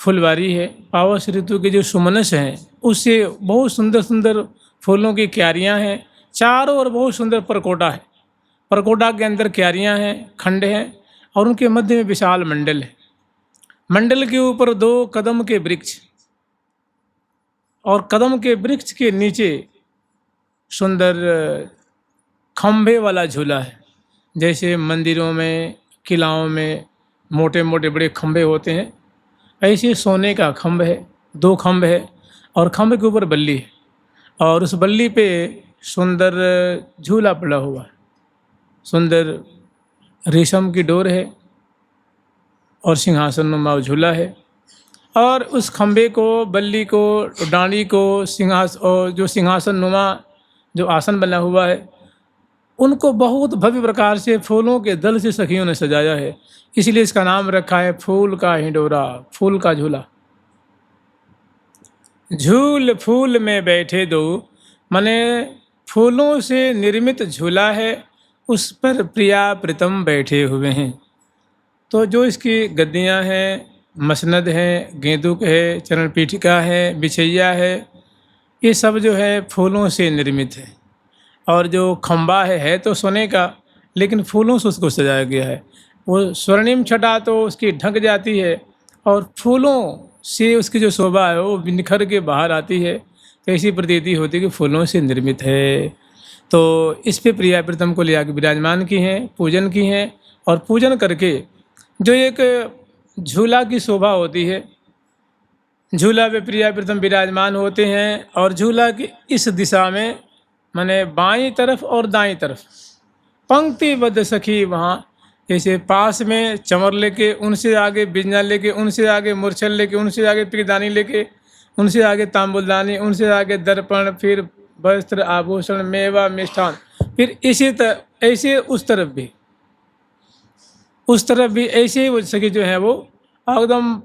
फुलवारी है। पावस ऋतु के जो सुमनस हैं उससे बहुत सुंदर सुंदर फूलों की क्यारियां हैं। चारों ओर बहुत सुंदर परकोटा है। परकोटा के अंदर क्यारियां हैं, खंड हैं और उनके मध्य में विशाल मंडल है। मंडल के ऊपर 2 कदम के वृक्ष और कदम के वृक्ष के नीचे सुंदर खंभे वाला झूला है। जैसे मंदिरों में, किलाओं में मोटे मोटे बड़े खंभे होते हैं, ऐसे सोने का खंभ है। 2 खंभ है और खंभ के ऊपर बल्ली है और उस बल्ली पे सुंदर झूला पड़ा हुआ है। सुंदर रेशम की डोर है और सिंहासन नुमा झूला है। और उस खंभे को, बल्ली को, डांडी को, और जो सिंहासन नुमा जो आसन बना हुआ है, उनको बहुत भव्य प्रकार से फूलों के दल से सखियों ने सजाया है। इसलिए इसका नाम रखा है फूल का हिंडोरा, फूल का झूला। झूल फूल में बैठे दो, माने फूलों से निर्मित झूला है, उस पर प्रिया प्रीतम बैठे हुए हैं। तो जो इसकी गद्दियाँ हैं, मसनद हैं, गेंदुक है, चरण पीठिका है, बिछैया है, ये सब जो है फूलों से निर्मित है। और जो खंबा है तो सोने का, लेकिन फूलों से उसको सजाया गया है। वो स्वर्णिम छटा तो उसकी ढक जाती है और फूलों से उसकी जो शोभा है वो निखर के बाहर आती है। तो ऐसी प्रतीति होती है कि फूलों से निर्मित है। तो इस पे प्रिया प्रीतम को ले आके विराजमान की हैं, पूजन की हैं और पूजन करके जो एक झूला की शोभा होती है, झूला पे प्रिया प्रीतम विराजमान होते हैं। और झूला की इस दिशा में, माने बाईं तरफ और दाईं तरफ पंक्तिबद्ध सखी वहाँ, जैसे पास में चमर लेके, उनसे आगे बिजना लेके, उनसे आगे मूर्छल लेके, उनसे आगे पिरदानी लेके, उनसे आगे तांबुलदानी, उनसे आगे दर्पण, फिर वस्त्र आभूषण, मेवा मिष्ठान, फिर इसी तरह ऐसे उस तरफ भी ऐसे ही वो सखी जो है वो एकदम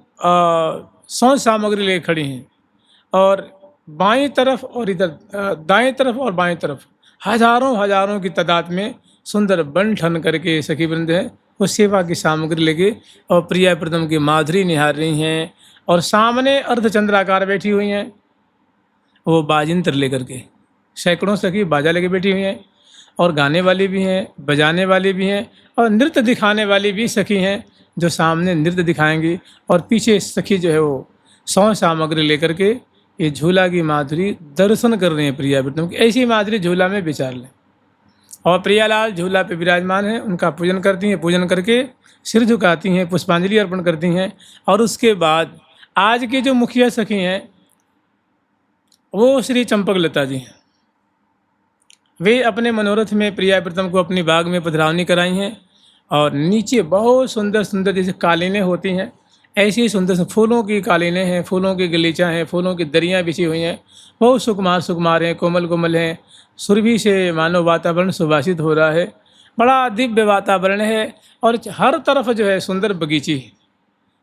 सौंध सामग्री ले खड़ी हैं। और बाईं तरफ और इधर दाएं तरफ और बाईं तरफ हजारों हजारों की तादाद में सुंदर बन ठन करके सखी वृंद है वो सेवा की सामग्री लेके और प्रिया प्रीतम की माधुरी निहार रही हैं। और सामने अर्धचंद्राकार बैठी हुई हैं, वो बाजिंत्र लेकर के, सैकड़ों सखी बाजा लेके बैठी हुई हैं। और गाने वाली भी हैं, बजाने वाली भी हैं और नृत्य दिखाने वाली भी सखी हैं जो सामने नृत्य दिखाएंगी। और पीछे सखी जो है वो सौ सामग्री लेकर के ये झूला की माधुरी दर्शन कर रहे हैं प्रिया प्रीतम की। ऐसी माधुरी झूला में विचार लें। और प्रियालाल झूला पे विराजमान हैं, उनका पूजन करती हैं, पूजन करके सिर झुकाती हैं, पुष्पांजलि अर्पण करती हैं। और उसके बाद आज के जो मुखिया सखी हैं वो श्री चंपकलता जी हैं। वे अपने मनोरथ में प्रिया प्रीतम को अपनी बाग में पधरावनी कराई हैं। और नीचे बहुत सुंदर सुंदर जैसे कालीनें होती हैं, ऐसी सुंदर फूलों की कालीनें हैं, फूलों की गलीचा हैं, फूलों की दरियाँ बिछी हुई हैं, बहुत सुकुमार सुकुमार हैं, कोमल कोमल हैं। सुरभि से मानव वातावरण सुभाषित हो रहा है, बड़ा दिव्य वातावरण है। और हर तरफ जो है सुंदर बगीची है,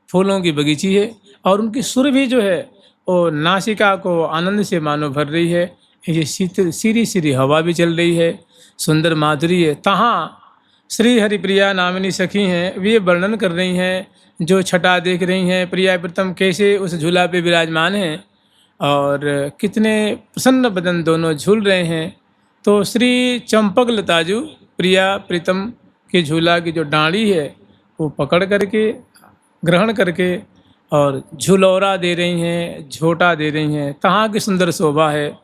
फूलों की बगीची है। और उनकी सुरभि जो है वो नासिका को आनंद से मानो भर रही है। ये शीतल सीरी सीरी हवा भी चल रही है, सुंदर माधुरी है। तहाँ श्री हरिप्रिया नामिनी सखी हैं, वे वर्णन कर रही हैं, जो छटा देख रही हैं प्रिया प्रीतम कैसे उस झूला पे विराजमान हैं और कितने प्रसन्न बदन दोनों झूल रहे हैं। तो श्री चंपकलताजू प्रिया प्रीतम के झूला की जो डांडी है वो पकड़ करके, ग्रहण करके और झुलौरा दे रही हैं, झोटा दे रही हैं। तहाँ की सुंदर शोभा है।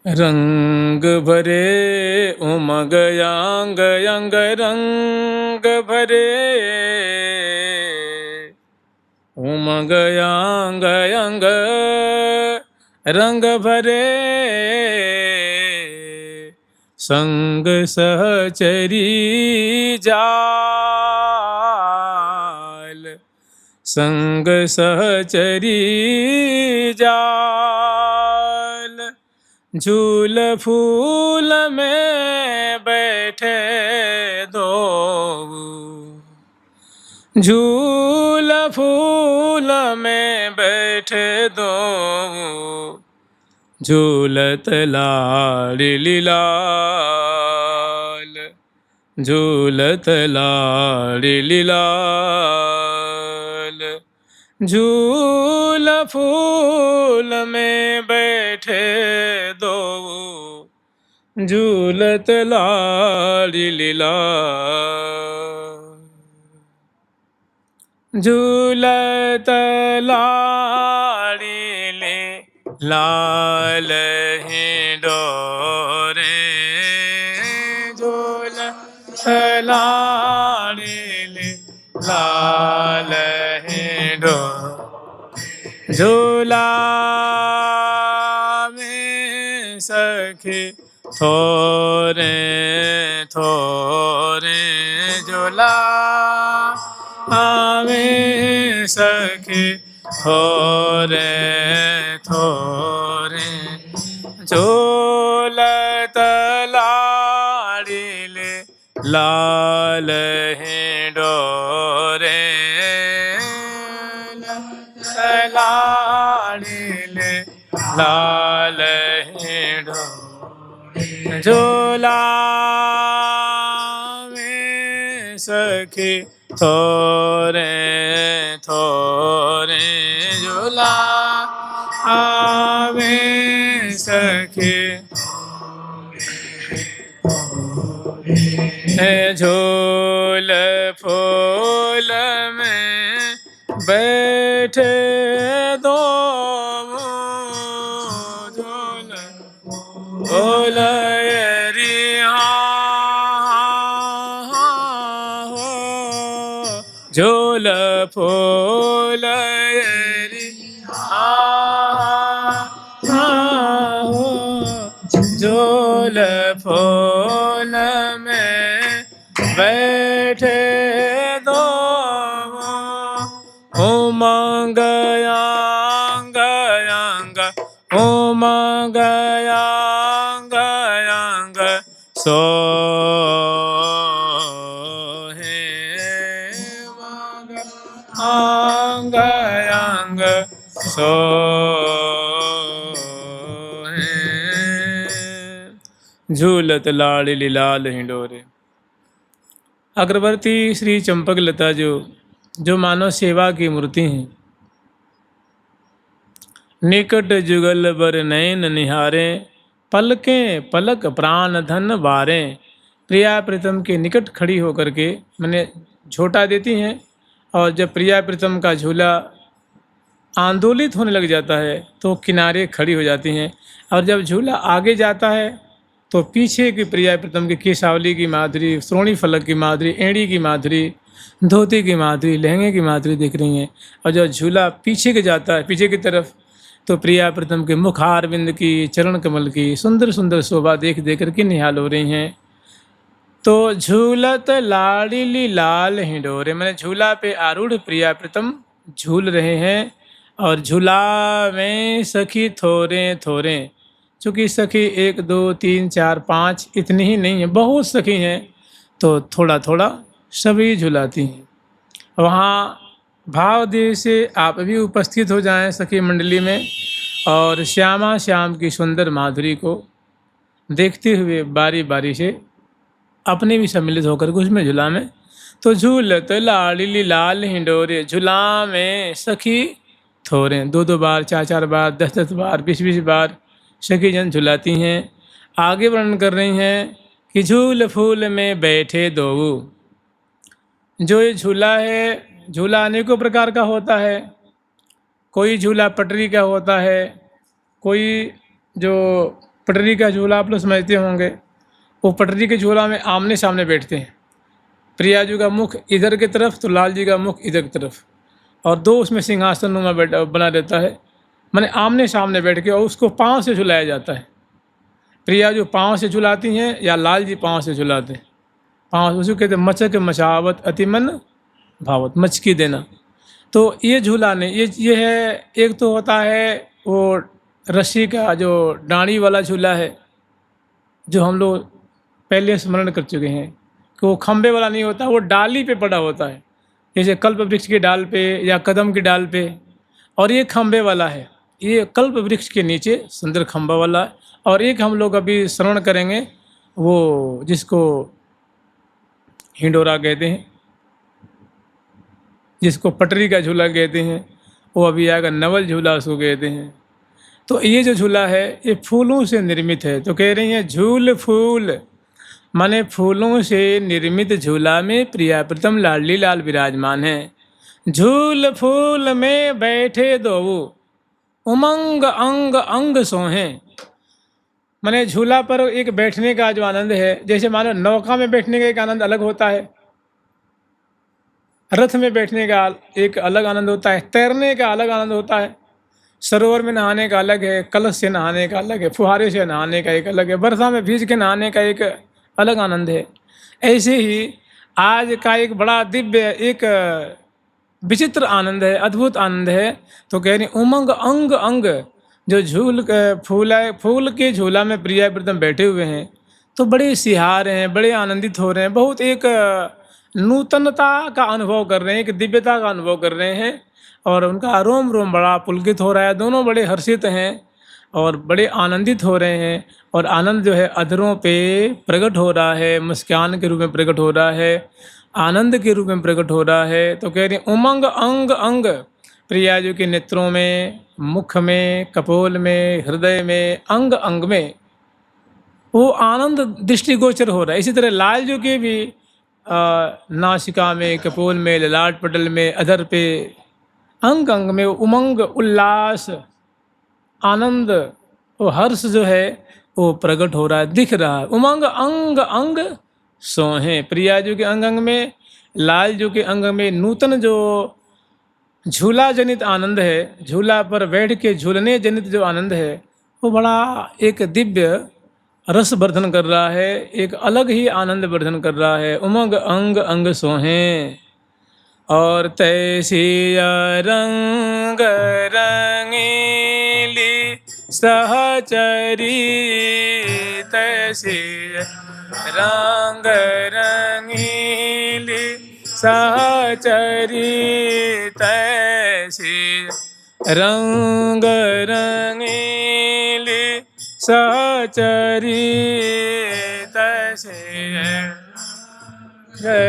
रंग भरे उमग यांग यंग, रंग भरे उमग यांग यंग, रंग भरे संग सहचरी जाल, संग सहचरी जाल। झूल फूल में बैठे दो, झूल फूल में बैठे दो, झूलत लाड़ी लाल, झूलत लाड़ी लाल। झूल फूल में बैठे दो, झूलत लाड़ी लीला, झूलत लाड़ी ले लाल हिंडोरे, झूलत लाड़ी ले लाल हिंडोरे, झूला में सखी थोरे थोरे, झूला में सखी थोरे थोरे, झूलत लाड़ी ले लाल हिंडोरे, लाड़ी ले लाल हिंडोरे, झूला में सखी थोरे थोरे, झूला आवे सखी झूल फूल में बैठे दो, झूल फूल झूल फूल झूल फूल में बैठे दो, उमंग अंग अंग, उमंग अंग अंग सो अंग अंग सो झूलत लाड़ी लाल हिंडोरे। अग्रवर्ती श्री चंपक लता जो मानव सेवा की मूर्ति हैं, निकट जुगल बर नयन निहारे, पलकें पलक प्राण धन बारे, प्रिया प्रीतम के निकट खड़ी होकर के मैंने झोटा देती हैं, और जब प्रिया प्रीतम का झूला आंदोलित होने लग जाता है तो किनारे खड़ी हो जाती हैं, और जब झूला आगे जाता है तो पीछे की प्रिया प्रीतम की केशावली की माधुरी, श्रोणी फलक की माधुरी, एड़ी की माधुरी, धोती की माधुरी, लहंगे की माधुरी दिख रही हैं। और जब झूला पीछे के जाता है पीछे की तरफ तो प्रिया प्रीतम के मुखार बिंद की, चरण कमल की सुंदर सुंदर शोभा देख देख कर के निहाल हो रही हैं। तो झूलत लाड़ी लाल हिंडोरे, मैंने झूला पे आरूढ़ प्रिया प्रीतम झूल रहे हैं, और झूला में सखी थोरे थोरे, चूँकि सखी 1 2 3 4 5 इतनी ही नहीं है, बहुत सखी हैं, तो थोड़ा थोड़ा सभी झुलाती हैं। वहाँ भाव देव से आप भी उपस्थित हो जाएं सखी मंडली में, और श्यामा श्याम की सुंदर माधुरी को देखते हुए बारी बारी से अपने भी सम्मिलित होकर के उसमें झूला में। तो झूलत लाड़ी लाल हिंडोरे, झूला में सखी थोरे, 2 बार 4 बार 10 बार 20 बार सखी जन झुलाती हैं। आगे वर्णन कर रही हैं कि झूल फूल में बैठे दो, जो ये झूला है, झूला अनेकों प्रकार का होता है। कोई झूला पटरी का होता है, कोई जो पटरी का झूला आप लोग समझते होंगे, वो पटरी के झूला में आमने सामने बैठते हैं, प्रिया जी का मुख इधर की तरफ तो लाल जी का मुख इधर की तरफ, और 2 उसमें सिंहासन नुमा बना रहता है, माने आमने सामने बैठ के, और उसको पाँव से झुलाया जाता है। प्रिया जो पाँव से झुलाती हैं या लाल जी पाँव से झुलाते हैं, पाँव उसको कहते हैं मचक मचावत अतिमन भावत, मचकी देना। तो ये झूला नहीं, ये है, एक तो होता है वो रस्सी का जो डांडी वाला झूला है, जो हम लोग पहले स्मरण कर चुके हैं कि वो खम्भे वाला नहीं होता, वो डाली पे पड़ा होता है, जैसे कल्प वृक्ष की डाल पे या कदम की डाल पे। और ये खम्भे वाला है, ये कल्प वृक्ष के नीचे सुंदर खम्भा वाला है। और एक हम लोग अभी श्रवण करेंगे वो जिसको हिंडोरा कहते हैं, जिसको पटरी का झूला कहते हैं, वो अभी आएगा नवल झूला उसको कहते हैं। तो ये जो झूला है ये फूलों से निर्मित है। तो कह रही हैं झूल फूल, माने फूलों से निर्मित झूला में प्रिया प्रीतम लाडली लाल विराजमान है। झूल फूल में बैठे दो वो, उमंग अंग अंग सोहे। माने झूला पर एक बैठने का जो आनंद है, जैसे मानो नौका में बैठने का एक आनंद अलग होता है, रथ में बैठने का एक अलग आनंद होता है, तैरने का अलग आनंद होता है, सरोवर में नहाने का अलग है, कलश से नहाने का अलग है, फुहारे से नहाने का एक अलग है, वर्षा में भीज के नहाने का एक अलग आनंद है। ऐसे ही आज का एक बड़ा दिव्य एक विचित्र आनंद है, अद्भुत आनंद है। तो कह रही उमंग अंग अंग, जो फूल के झूला में प्रिया प्रीतम बैठे हुए हैं तो बड़े सिहार हैं, बड़े आनंदित हो रहे हैं, बहुत एक नूतनता का अनुभव कर रहे हैं, एक दिव्यता का अनुभव कर रहे हैं और उनका रोम रोम बड़ा पुलकित हो रहा है। दोनों बड़े हर्षित हैं और बड़े आनंदित हो रहे हैं और आनंद जो है अधरों पे प्रकट हो रहा है, मुस्कान के रूप में प्रकट हो रहा है, आनंद के रूप में प्रकट हो रहा है। तो कह रहे उमंग अंग अंग, प्रिया जी के नेत्रों में, मुख में, कपोल में, हृदय में, अंग अंग में वो आनंद दृष्टिगोचर हो रहा है। इसी तरह लाल जी के भी नासिका में, कपोल में, ललाट पटल में, अधर पे, अंग अंग में उमंग, उल्लास, आनंद और हर्ष जो है वो प्रकट हो रहा है, दिख रहा है। उमंग अंग अंग सोहे, प्रिया जी के अंग अंग में, लाल जी के अंग में नूतन जो झूला जनित आनंद है, झूला पर बैठ के झूलने जनित जो आनंद है वो बड़ा एक दिव्य रस वर्धन कर रहा है, एक अलग ही आनंद वर्धन कर रहा है। उमंग अंग अंग सोहे और तैसी रंग रंगीली सहचरी, तैसी रंग रंगीली सहचरी, तैसी रंग रंगीली सहचरी, तैसी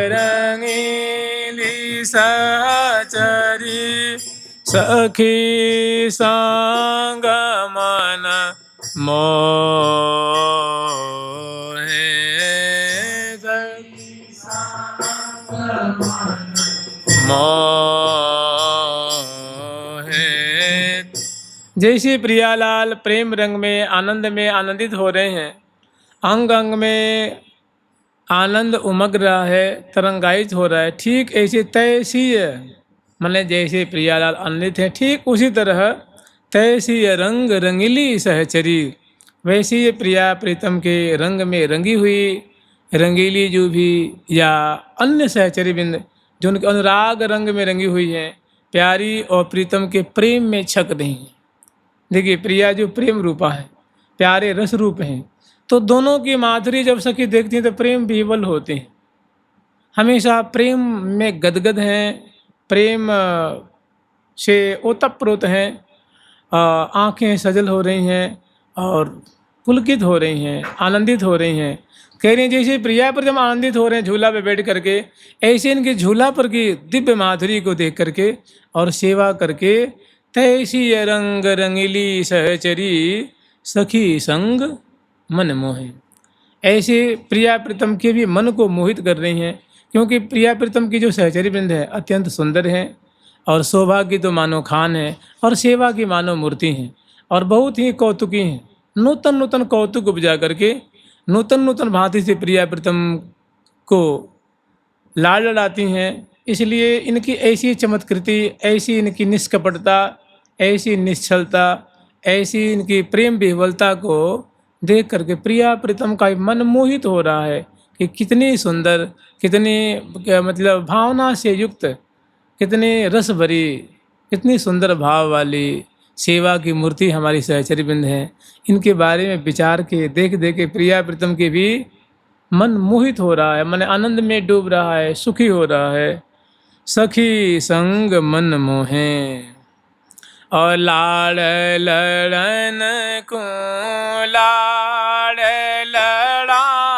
रंगीली सहचरी, सखी संग मन मोहे, मोहे। जैसे प्रियालाल प्रेम रंग में, आनंद में आनंदित हो रहे हैं, अंग अंग में आनंद उमग रहा है, तरंगायित हो रहा है, ठीक ऐसे तैसी माने जैसे प्रियालाल आनंदित है, ठीक उसी तरह तैसी रंग रंगीली सहचरी, वैसी ये प्रिया प्रीतम के रंग में रंगी हुई रंगीली जो भी या अन्य सहचरी बिंद जो उनके अनुराग रंग में रंगी हुई है, प्यारी और प्रीतम के प्रेम में छक रही हैं। देखिए प्रिया जो प्रेम रूपा है, प्यारे रस रूप हैं, तो दोनों की माधुरी जब सखी देखती हैं तो प्रेम विह्वल होते हैं, हमेशा प्रेम में गदगद हैं, प्रेम से ओतप्रोत हैं, आँखें सजल हो रही हैं और पुलकित हो रही हैं, आनंदित हो रही हैं। कह रही हैं जैसे प्रिया पर जब आनंदित हो रहे हैं झूला पे बैठ करके, ऐसे इनके झूला पर की दिव्य माधुरी को देख करके और सेवा करके तैसी रंग रंगीली सहचरी, सखी संग मन मोहे। ऐसे प्रिया प्रीतम के भी मन को मोहित कर रही हैं, क्योंकि प्रिया प्रीतम की जो सहचरी वृंद है अत्यंत सुंदर हैं और शोभा की तो मानो खान है और सेवा की मानो मूर्ति हैं और बहुत ही कौतुकी हैं। नूतन नूतन कौतुक उपजा करके नूतन नूतन भांति से प्रिया प्रीतम को लाड़ लड़ाती हैं। इसलिए इनकी ऐसी चमत्कृति, ऐसी इनकी निष्कपटता, ऐसी निश्चलता, ऐसी इनकी प्रेम विह्वलता को देख करके प्रिया प्रीतम का मन मोहित हो रहा है कि कितनी सुंदर, कितनी मतलब भावना से युक्त, कितनी रस भरी, कितनी सुंदर भाव वाली सेवा की मूर्ति हमारी सहचरी बिंद है। इनके बारे में विचार के देख देख के प्रिया प्रीतम के भी मन मोहित हो रहा है, मन आनंद में डूब रहा है, सुखी हो रहा है। सखी संग मन मोहे और लाड़ लड़न को लाड़ लड़ावत,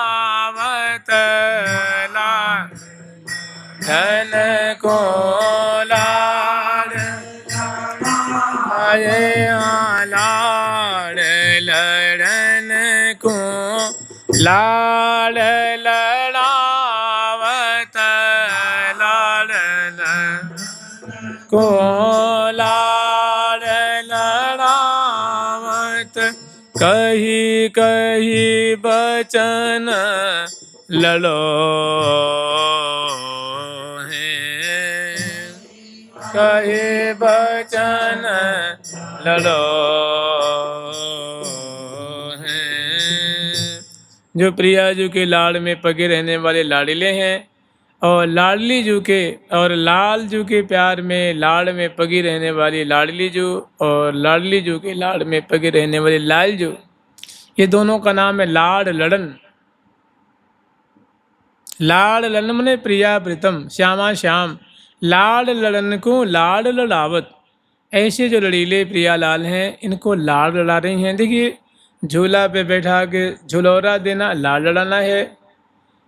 लाड़न को लाड़ लड़न को लाड़ लड़ावत लाड़न को लाड़ लड़ावत कही कही बचन लड़ो है कही बचन लड़ो है। जो प्रिया जी के लाड़ में पगे रहने वाले लाड़िले हैं और लाडली जू के और लाल जू के प्यार में लाड़ में पगी रहने वाली लाडली जू और लाडली जू के लाड़ में पगे रहने वाली लाल जू, ये दोनों का नाम है लाड़ लड़न। लाड़ लड़न मने प्रिया प्रीतम श्यामा श्याम, लाड़ लड़न को लाड़ लड़ावत। ऐसे जो लड़ीले प्रिया लाल हैं इनको लाड़ लड़ा रही हैं। देखिए झूला पे बैठा के झुलौरा देना लाड़ लड़ाना है,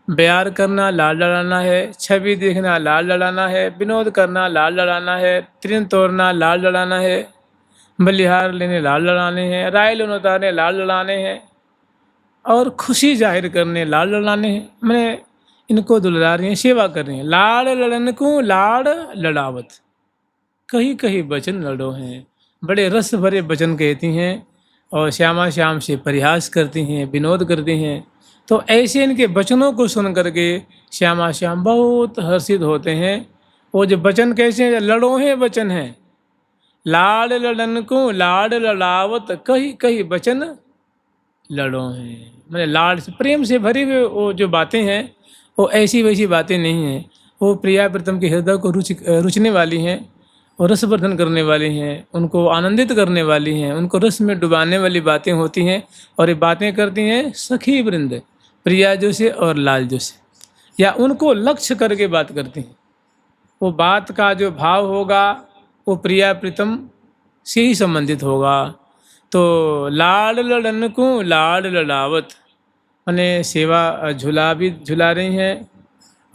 ब्यार करना लाल लड़ाना है, छवि देखना लाल लड़ाना है, विनोद करना लाल लड़ाना है, त्रिन तोड़ना लाल लड़ाना है, बलिहार लेने लाल लड़ाने हैं, राय लोन उतारने लाल लड़ाने हैं और खुशी जाहिर करने लाल लड़ाने हैं। मैंने इनको दुलरा रही हैं, सेवा कर रही हैं। लाड़ लड़न को लाड़ लड़ावत कहीं कहीं वचन लड़ो हैं, बड़े रस भरे वचन कहती हैं और श्यामा श्याम से परिहास करती हैं, विनोद करती हैं। तो ऐसे इनके वचनों को सुन करके श्यामा श्याम बहुत हर्षित होते हैं। वो जो वचन कैसे हैं, लड़ोहे वचन हैं। लाड़ लड़न को लाड़ लड़ावत कही कही वचन लड़ो हैं, मैंने लाड़ से प्रेम से भरी हुए वो जो बातें हैं वो ऐसी वैसी बातें नहीं हैं। वो प्रिया प्रीतम के हृदय को रुचने वाली हैं और रसवर्धन करने वाली हैं, उनको आनंदित करने वाली हैं, उनको रस में डुबाने वाली बातें होती हैं। और ये बातें करती हैं सखी वृंद प्रिया जो से और लाल जो से, या उनको लक्ष्य करके बात करती हैं। वो बात का जो भाव होगा वो प्रिया प्रीतम से ही संबंधित होगा। तो लाड़ लड़न को लाड़ लड़ावत मैंने सेवा झुला भी झुला रही हैं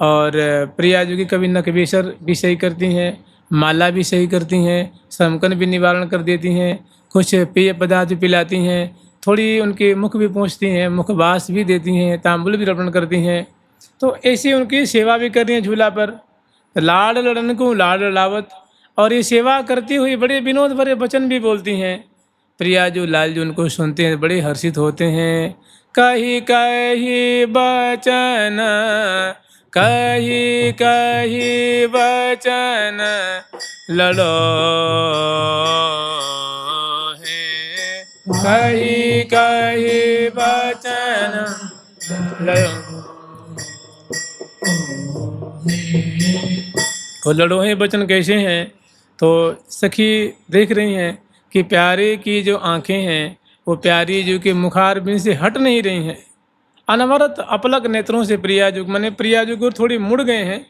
और प्रिया जो की कभी नकबेसर भी सही करती हैं, माला भी सही करती हैं, समकन भी निवारण कर देती हैं, कुछ पेय पदार्थ पिलाती हैं, थोड़ी उनके मुख भी पहुँचती हैं, मुखवास भी देती हैं, तांबुल भी अर्पण करती हैं। तो ऐसी उनकी सेवा भी कर रही हैं झूला पर। लाड़ लड़न को लाड़ लड़ावत और ये सेवा करती हुई बड़े विनोद भरे वचन भी बोलती हैं। प्रिया जो लाल जो उनको सुनते हैं बड़े हर्षित होते हैं। कही कही बचन कही कही बचन लड़ो है कही कही बचन लड़ो। और लड़ो है वचन कैसे हैं तो सखी देख रही हैं कि प्यारे की जो आंखें हैं वो प्यारी जो कि मुखार बिन से हट नहीं रही हैं। अनवरत अपलक नेत्रों से प्रिया जो मैंने प्रिया जो को थोड़ी मुड़ गए हैं,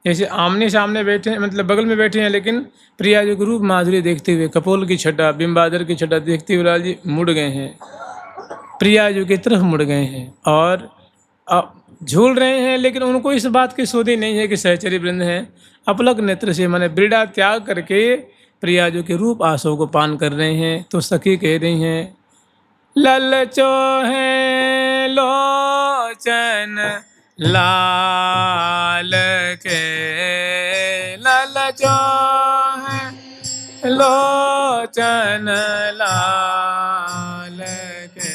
जैसे आमने सामने बैठे हैं मतलब बगल में बैठे हैं, लेकिन प्रिया जो रूप माधुरी देखते हुए कपोल की छटा बिंबादर की छटा देखते हुए लाल जी मुड़ गए हैं, प्रिया जो की तरफ मुड़ गए हैं और झूल रहे हैं। लेकिन उनको इस बात की सोधी नहीं है कि सहचरी वृंद हैं। अपलक नेत्र से मैंने ब्रीड़ा त्याग करके प्रिया जो के रूप आसों को पान कर रहे हैं। तो सखी कह रही हैं ललचो है लोचन लाल के ललचो है लोचन लाल के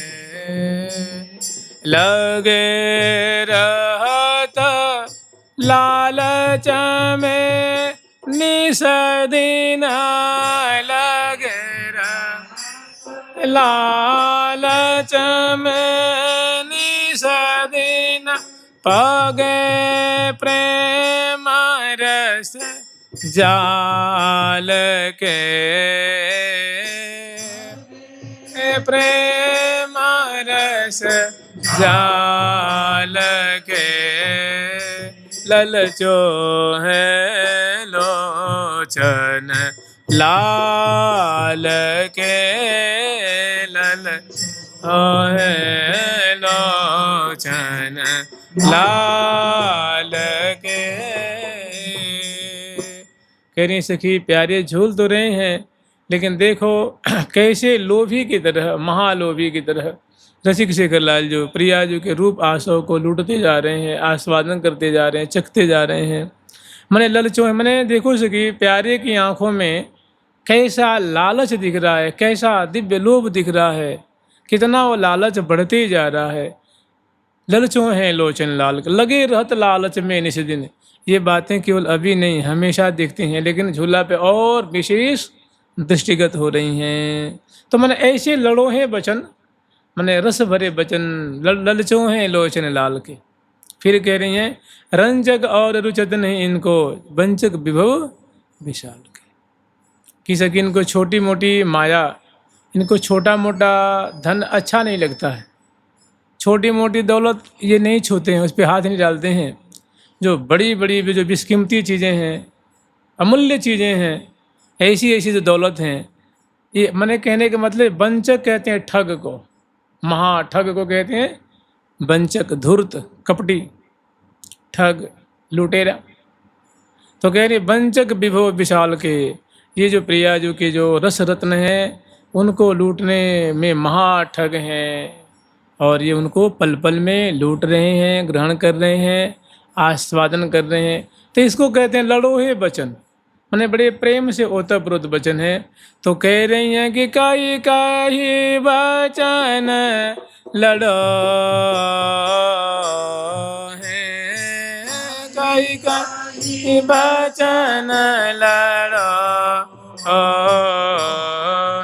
लगे रहत लालच में निसदिन लगे लालच में निसदिन पगे प्रेम रस जाल के प्रेम रस जाल के ललचो है लोचन लाल के लल है लोचन लाल के। कह रही सखी प्यारे झूल तो रहे हैं लेकिन देखो कैसे लोभी की तरह, महालोभी की तरह रसिक शेखर लाल जो प्रिया जो के रूप आशों को लूटते जा रहे हैं, आस्वादन करते जा रहे हैं, चखते जा रहे हैं। मैंने ललचों है, मैंने देखो सकी प्यारे की आंखों में कैसा लालच दिख रहा है, कैसा दिव्य लोभ दिख रहा है, कितना वो लालच बढ़ते जा रहा है। ललचों हैं लोचन लाल, लगे रहत लालच में निस दिन। ये बातें केवल अभी नहीं हमेशा दिखती हैं, लेकिन झूला पे और विशेष दृष्टिगत हो रही हैं। तो मैंने ऐसे लड़ो हैं वचन, मैंने रस भरे वचन, ललचों हैं लोचन लाल के। फिर कह रही हैं रंजक और रुचत नहीं इनको, वंचक विभव विशाल के। किसी इनको छोटी मोटी माया, इनको छोटा मोटा धन अच्छा नहीं लगता है, छोटी मोटी दौलत ये नहीं छूते हैं, उस पर हाथ नहीं डालते हैं। जो बड़ी बड़ी जो बेशकीमती चीज़ें हैं, अमूल्य चीज़ें हैं, ऐसी ऐसी जो दौलत हैं, ये मैंने कहने का मतलब वंचक कहते हैं ठग को, महाठग को कहते हैं वंचक, धूर्त, कपटी, ठग, लुटेरा। तो कह रहे वंचक विभव विशाल के, ये जो प्रिया जो के जो रस रत्न हैं उनको लूटने में महाठग हैं, और ये उनको पल पल में लूट रहे हैं, ग्रहण कर रहे हैं, आस्वादन कर रहे हैं। तो इसको कहते हैं लड़ो है वचन, मैंने बड़े प्रेम से ओतप्रोत वचन है। तो कह रही हैं कि काई काई वचन लड़ो है, काई काई वचन लड़ो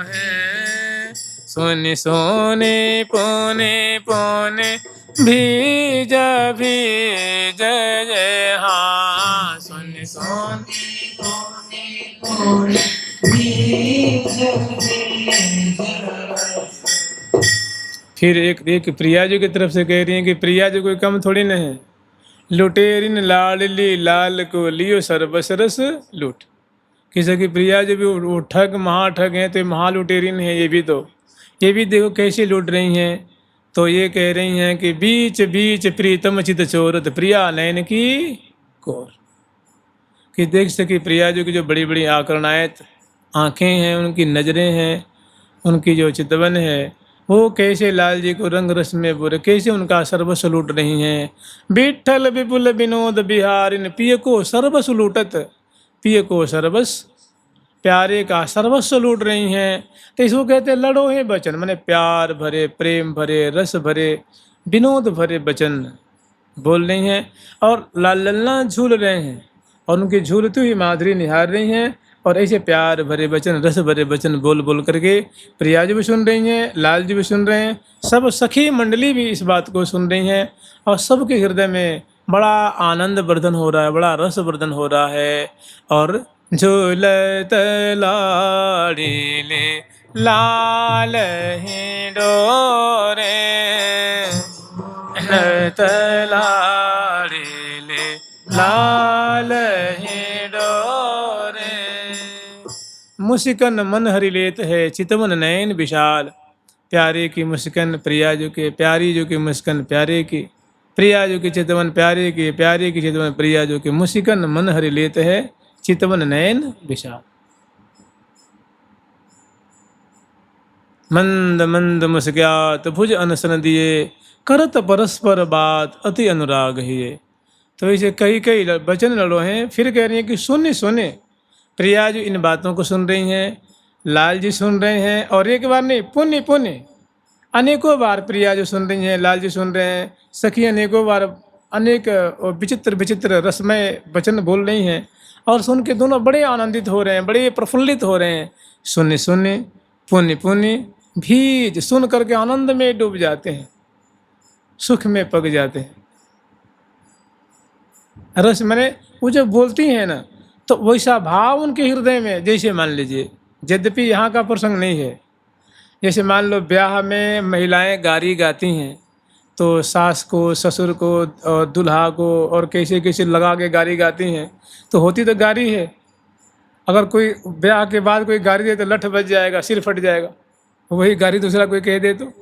है, सुन सोने पोने पोने भीज भीज जय, हाँ सुन सोने फिर एक प्रिया जी की तरफ से कह रही हैं कि प्रिया जी कोई कम थोड़ी न है, लुटेरिन लाडली लाल को लियो सर्वस रस लूट। किसी की प्रिया जो भी वो ठग महाठग हैं, तो महालुटेरिन है ये भी। तो ये भी देखो कैसे लूट रही हैं। तो ये कह रही हैं कि बीच बीच प्रीतम चित चोरत प्रिया नयन की कोर, कि देख सके प्रिया जो की जो बड़ी बड़ी आकर्णायत आँखें हैं, उनकी नज़रें हैं, उनकी जो चितवन है, वो कैसे लाल जी को रंग रस में बुरे, कैसे उनका सर्वस्व लूट रही हैं। विठल विपुल विनोद बिहारिन पिय को सर्वस्व लूटत, पिय को सर्वस्व, प्यारे का सर्वस्व लूट रही हैं। तो इसको कहते हैं लड़ो है वचन, मैंने प्यार भरे, प्रेम भरे, रस भरे, विनोद भरे वचन बोल रही हैं, और लाल लल्ला झूल रहे हैं, और उनकी झूलती हुई माधुरी निहार रही हैं। और ऐसे प्यार भरे वचन, रस भरे वचन बोल बोल करके प्रिया जी भी सुन रही हैं, लाल जी भी सुन रहे हैं, सब सखी मंडली भी इस बात को सुन रही हैं, और सबके हृदय में बड़ा आनंद वर्धन हो रहा है, बड़ा रस वर्धन हो रहा है। और झूलत लाड़ी ले लाल ही डोरे, झूलत लाड़ी ले लाल ही डोरे, मुस्कन मन हरि लेत है चितवन नयन विशाल। प्यारे की मुस्कन प्रिया जो के, प्यारी जो की मुस्कन प्यारे की, प्रिया जो की चितवन प्यारे की, प्यारे की चितवन प्रिया जो की, मुस्कन मन हरि लेत है चितवन नयन विशाल। मंद मंद मुस्क्यात भुज अनसन दिए, करत परस्पर बात अति अनुराग हिये। तो ऐसे कई कई वचन लड़ो हैं। फिर कह रही हैं कि सुने सुने, प्रिया जी इन बातों को सुन रही हैं, लाल जी सुन रहे हैं, और एक बार नहीं पुण्य पुण्य अनेकों बार प्रिया जी सुन रही हैं, लाल जी सुन रहे हैं, सखी अनेकों बार अनेक विचित्र विचित्र रसमय वचन बोल रही हैं, और सुन के दोनों बड़े आनंदित हो रहे हैं, बड़े प्रफुल्लित हो रहे हैं। सुने सुने पुण्य पुण्य भीज, सुन करके आनंद में डूब जाते हैं, सुख में पक जाते हैं। रस मैंने वो जब बोलती हैं ना, तो वैसा भाव उनके हृदय में, जैसे मान लीजिए, यद्यपि यहाँ का प्रसंग नहीं है, जैसे मान लो ब्याह में महिलाएं गारी गाती हैं, तो सास को, ससुर को और दूल्हा को और कैसे कैसे लगा के गारी गाती हैं, तो होती तो गारी है। अगर कोई ब्याह के बाद कोई गारी दे तो लठ बज जाएगा, सिर फट जाएगा, वही गारी दूसरा कोई कह दे तो।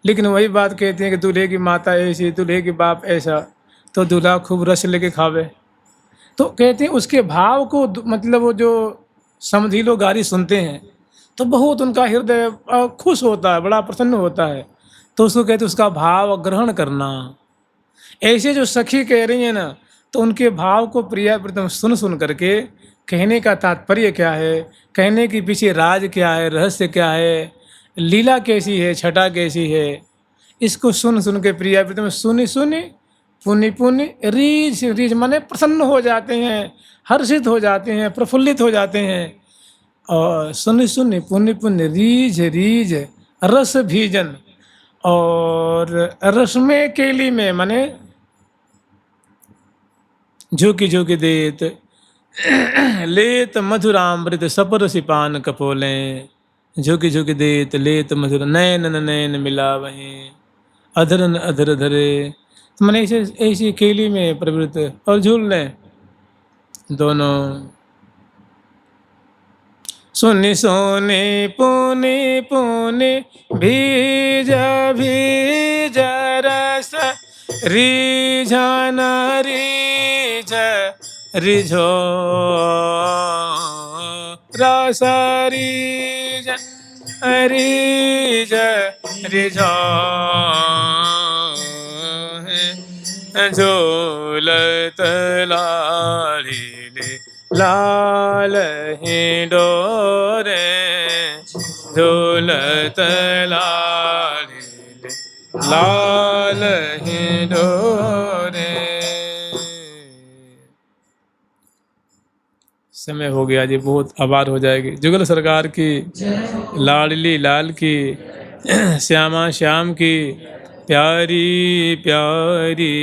लेकिन वही बात कहते हैं कि दूल्हे की माता ऐसी, दूल्हे की बाप ऐसा, तो दूल्हा खूब रस लेके खावे। तो कहते हैं उसके भाव को, मतलब वो जो समझी लो गारी सुनते हैं, तो बहुत उनका हृदय खुश होता है, बड़ा प्रसन्न होता है। तो उसको कहते उसका भाव ग्रहण करना। ऐसे जो सखी कह रही है ना, तो उनके भाव को प्रिया प्रीतम सुन सुन करके कहने का तात्पर्य क्या है, कहने के पीछे राज क्या है, रहस्य क्या है, लीला कैसी है, छटा कैसी है, इसको सुन सुन के प्रिया प्रीतम सुनी सुनी पुनि पुनि रीझ रीझ माने प्रसन्न हो जाते हैं, हर्षित हो जाते हैं, प्रफुल्लित हो जाते हैं। और सुनि सुनि पुनि पुनि रीझ रीझ रस भीजन, और रस में केली में माने झुकी झुकी देत लेत मधुरामृत सपरसी पान कपोलें, झुकी झुकी देत लेत मधुर नैन नैन मिला वहीं, अधरन अधर धरे। तो मैंने ऐसे ऐसी केली में प्रवृत्त और झूल लें दोनों। सुनि सोने पुनि पुनि भीज भीज रस रिझन रिझ रिझो रस रिझ रिझ रिझो झूलत लाली लाल ही डोरे, झूलत लाली लाल ही डोरे। समय हो गया जी, बहुत आभार हो जाएगी। जुगल सरकार की, लाडली लाल की, श्यामा श्याम की, प्यारी प्यारी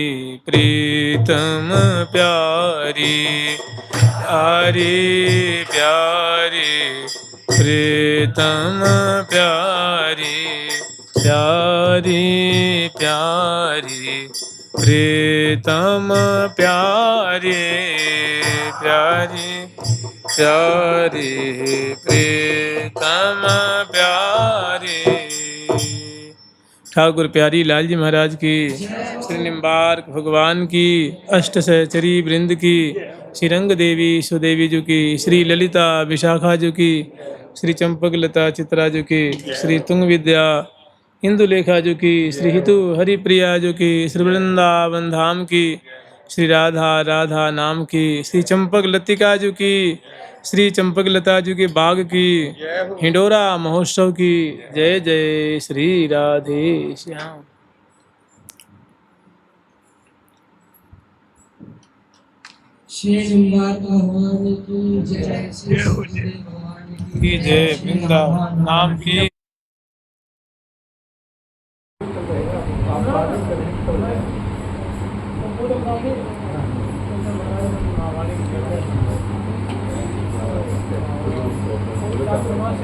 प्रीतम प्यारी, प्यारी प्यारी प्रीतम प्यारी, प्यारी प्यारी प्रीतम प्यारी, प्यारी प्यारी प्रीतम प्यारी। ठाकुर प्यारी लाल जी महाराज की, श्री निम्बार्क भगवान की, अष्ट सहचरी वृंद की, श्री रंग देवी सुदेवी जी की, श्री ललिता विशाखा जी की, श्री चंपक लता चित्रा जी की, श्री तुंग विद्या इंदुलेखा जी की, श्री हितु हरिप्रिया जी की, श्री वृंदावन धाम की, श्री राधा राधा नाम की, श्री चंपक लतिका जी की, श्री चंपक लता जी के बाग की, हिंडोरा महोत्सव की। जय जय श्री राधे श्याम। श्री निम्बार्क भगवान की जय, श्री सुखदेव भगवान की जय, वृंदावन नाम की। चातुर्मास